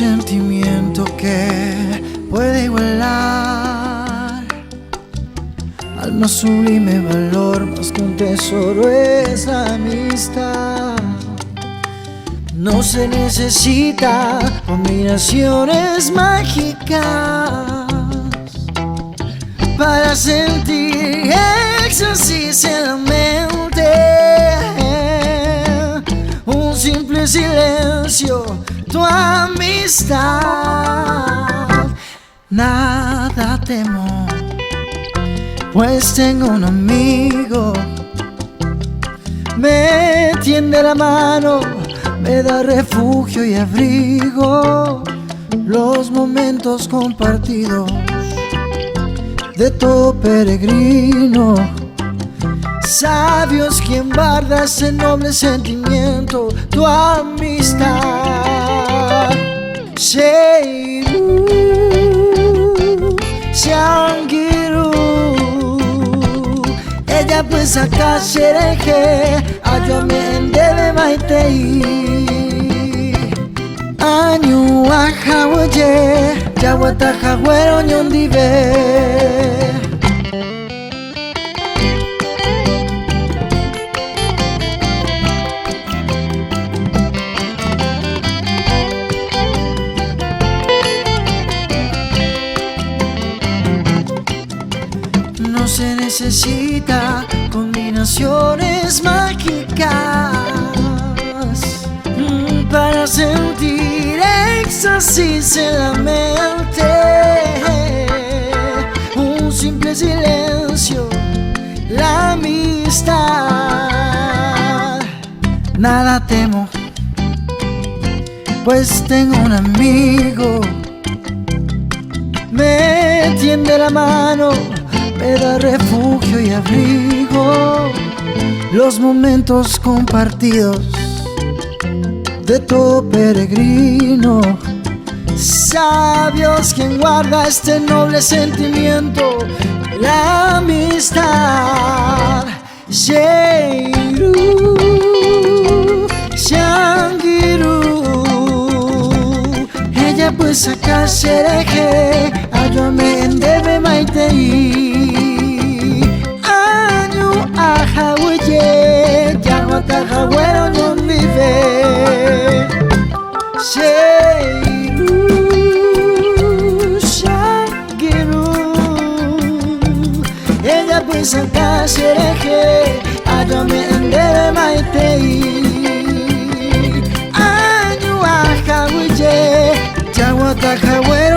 sentimiento que puede igualar al más sublime valor, más que un tesoro es la amistad. No se necesita combinaciones mágicas para sentir éxtasis en la mente. Un simple silencio, tu amistad. Nada temo, pues tengo un amigo. Me tiende la mano, me da refugio y abrigo. Los momentos compartidos de todo peregrino. Sabios quien guarda ese noble sentimiento, tu amistad. Sheiru, Shangiru, ella pues acá shereje, ayome debe maitei. Anyu ahawaye, yawata hawero nyondive. No se necesita combinaciones mágicas para sentir éxtasis en la mente. Un simple silencio, la amistad. Nada temo, pues tengo un amigo. Me tiende la mano, me da refugio y abrigo. Los momentos compartidos de todo peregrino. Sabios quien guarda este noble sentimiento, la amistad. Sheiru, Shangiru, ella pues acá shereje, ayome debe maitei. Anyu ahawaye, yawata hawero nyondive. Sheiru, Shangiru, ella pues acá shereje, ayome debe maitei. Anyu ahawaye, yawata hawero